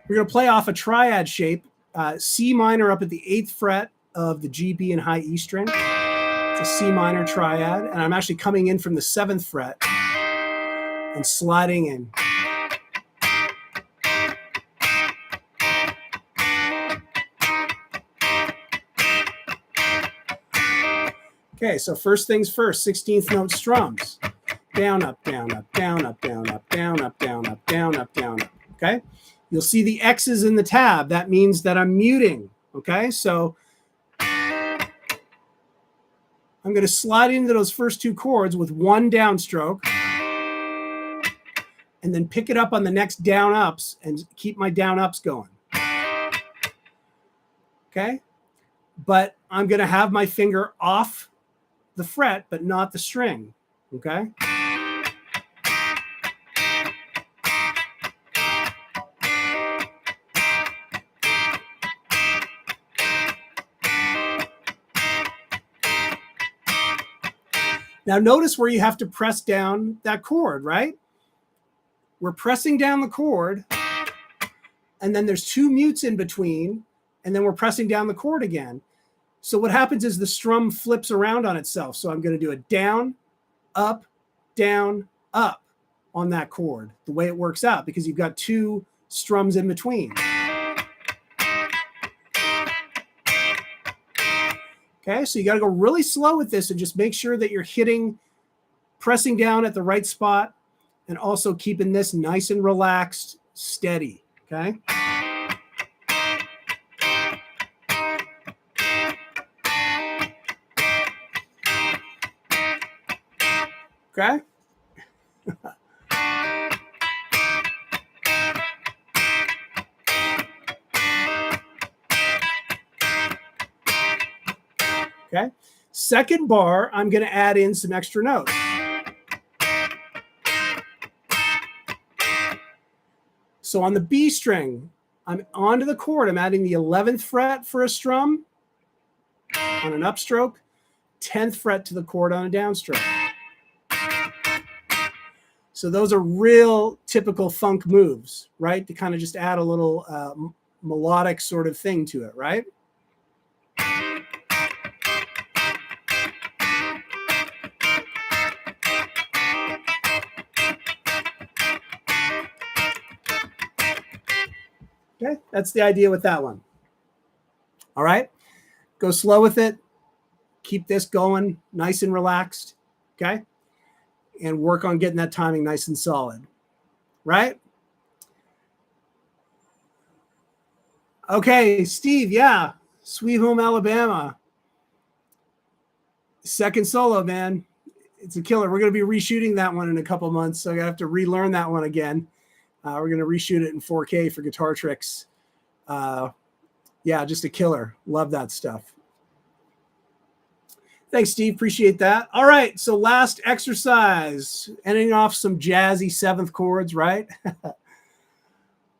A: we're going to play off a triad shape, C minor up at the 8th fret of the G, B, and high E string. It's a C minor triad, and I'm actually coming in from the 7th fret and sliding in. Okay, so first things first, 16th note strums. Down, up, down, up, down, up, down, up, down, up, down, up, down, up, down, up. Okay? You'll see the X's in the tab. That means that I'm muting. Okay? So I'm going to slide into those first 2 chords with 1 downstroke and then pick it up on the next down ups and keep my down ups going. Okay? But I'm going to have my finger off the fret, but not the string, okay? Now notice where you have to press down that chord, right? We're pressing down the chord, and then there's 2 mutes in between, and then we're pressing down the chord again. So what happens is the strum flips around on itself. So I'm going to do a down, up on that chord, the way it works out, because you've got 2 strums in between. Okay, so you got to go really slow with this and just make sure that you're pressing down at the right spot, and also keeping this nice and relaxed, steady, okay? Okay. Okay. Second bar, I'm going to add in some extra notes. So on the B string, I'm onto the chord. I'm adding the 11th fret for a strum on an upstroke, 10th fret to the chord on a downstroke. So those are real typical funk moves, right? To kind of just add a little melodic sort of thing to it, right? Okay, that's the idea with that one. All right, go slow with it. Keep this going nice and relaxed, okay? And work on getting that timing nice and solid, right? Okay, Steve, yeah. Sweet Home Alabama. Second solo, man. It's a killer. We're going to be reshooting that one in a couple months, so I have to relearn that one again. We're going to reshoot it in 4K for Guitar Tricks. Yeah, just a killer. Love that stuff. Thanks, Steve. Appreciate that. All right, so last exercise, ending off some jazzy seventh chords, right?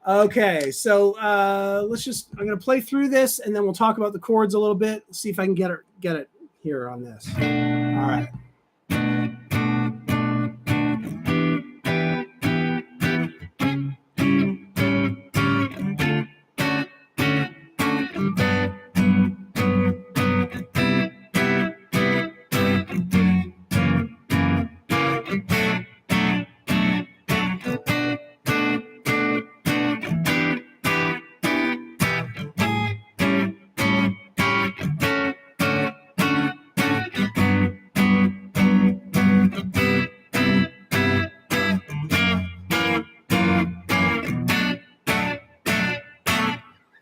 A: Okay, so I'm going to play through this, and then we'll talk about the chords a little bit. See if I can get it here on this. All right.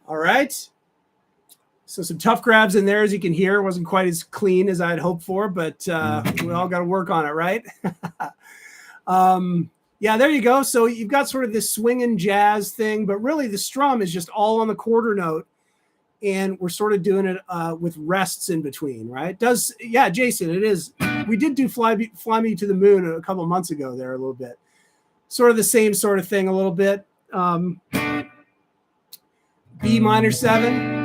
A: All right. So some tough grabs in there, as you can hear. It wasn't quite as clean as I'd hoped for, but we all got to work on it, right? Yeah, there you go. So you've got sort of this swinging jazz thing, but really the strum is just all on the quarter note, and we're sort of doing it with rests in between, right? Yeah, Jason, it is. We did do Fly Me to the Moon a couple months ago there a little bit. Sort of the same sort of thing a little bit. B minor 7.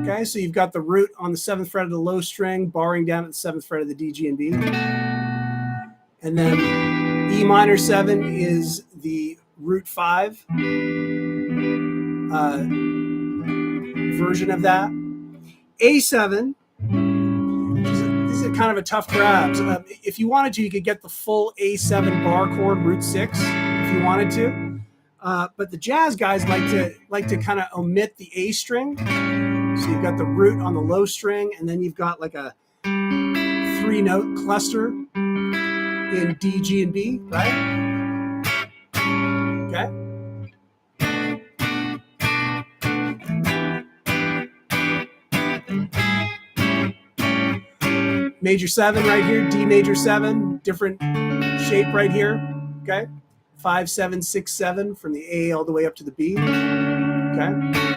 A: Okay, so you've got the root on the 7th fret of the low string, barring down at the 7th fret of the D, G, and B. And then E minor 7 is the root 5 version of that. A7, this is kind of a tough grab. So, if you wanted to, you could get the full A7 bar chord, root 6, if you wanted to. But the jazz guys like to kind of omit the A string. So you've got the root on the low string, and then you've got like a 3-note cluster in D, G, and B, right? Okay. Major 7 right here, D major 7, different shape right here, okay? 5, 7, 6, 7 from the A all the way up to the B, okay?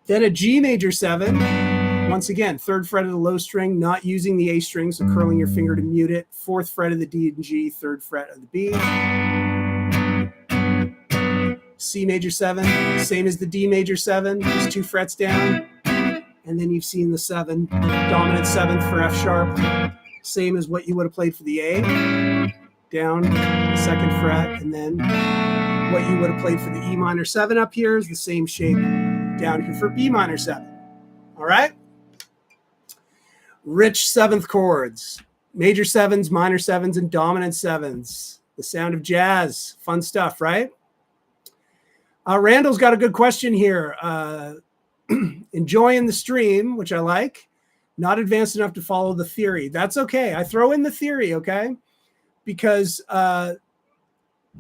A: Then a G major 7, once again, 3rd fret of the low string, not using the A string, so curling your finger to mute it. 4th fret of the D and G, 3rd fret of the B. C major 7, same as the D major 7, just 2 frets down. And then you've seen the 7, dominant 7th for F sharp, same as what you would have played for the A, down the 2nd fret, and then what you would have played for the E minor 7 up here is the same shape down here for B minor 7. All right? Rich 7th chords, major 7s, minor 7s, and dominant 7s. The sound of jazz, fun stuff, right? Randall's got a good question here. Enjoying the stream, which I like. Not advanced enough to follow the theory. That's okay. I throw in the theory, okay? Because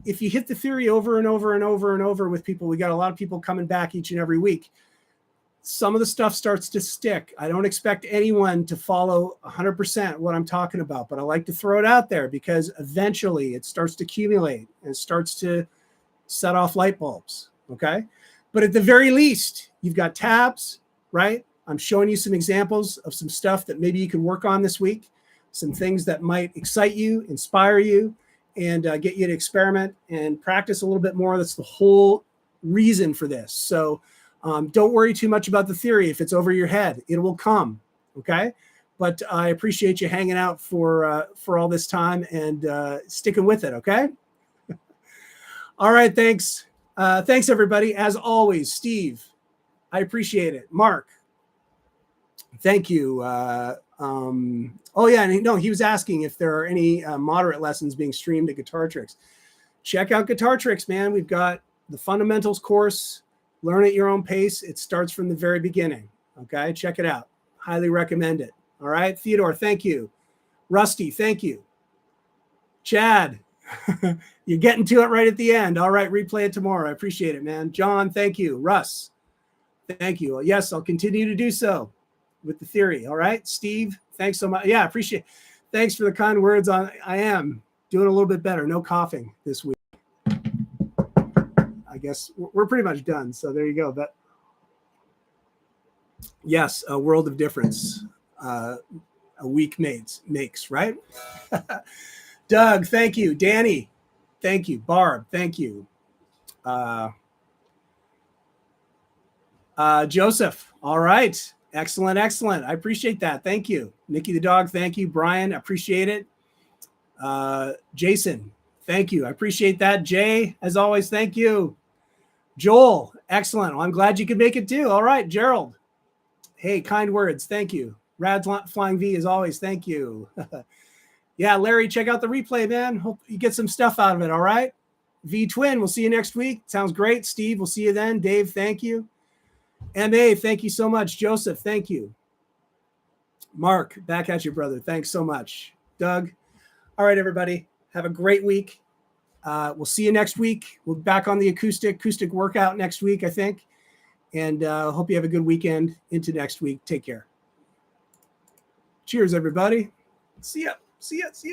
A: if you hit the theory over and over and over and over with people, we got a lot of people coming back each and every week. some of the stuff starts to stick. I don't expect anyone to follow 100% what I'm talking about, but I like to throw it out there because eventually it starts to accumulate and starts to set off light bulbs, okay? But at the very least, you've got tabs, right? I'm showing you some examples of some stuff that maybe you can work on this week, some things that might excite you, inspire you, and get you to experiment and practice a little bit more. That's the whole reason for this. So don't worry too much about the theory. If it's over your head, it will come, okay? But I appreciate you hanging out for all this time and sticking with it, okay? All right, thanks. Thanks, everybody. As always, Steve, I appreciate it. Mark, thank you. Oh, yeah, and no, he was asking if there are any moderate lessons being streamed at Guitar Tricks. Check out Guitar Tricks, man. We've got the fundamentals course, learn at your own pace. It starts from the very beginning, okay? Check it out. Highly recommend it. All right, Theodore, thank you. Rusty, thank you. Chad, you're getting to it right at the end. All right, replay it tomorrow. I appreciate it, man. John, thank you. Russ, thank you. Yes, I'll continue to do so with the theory. All right, Steve, thanks so much. Yeah, I appreciate it. Thanks for the kind words. I am doing a little bit better. No coughing this week. I guess we're pretty much done. So there you go. But yes, a world of difference. A week makes, right? Doug, thank you. Danny, thank you. Barb, thank you. Joseph, all right. Excellent, excellent. I appreciate that. Thank you. Nikki the dog, thank you. Brian, appreciate it. Jason, thank you. I appreciate that. Jay, as always, thank you. Joel, excellent. Well, I'm glad you could make it too. All right, Gerald. Hey, kind words. Thank you. Rad Flying V, as always, thank you. Yeah, Larry, check out the replay, man. Hope you get some stuff out of it, all right? V Twin, we'll see you next week. Sounds great. Steve, we'll see you then. Dave, thank you. MA, thank you so much. Joseph, thank you. Mark, back at you, brother. Thanks so much. Doug. All right, everybody. Have a great week. We'll see you next week. We'll be back on the acoustic workout next week, I think. And hope you have a good weekend into next week. Take care. Cheers, everybody. See ya. See ya. See ya.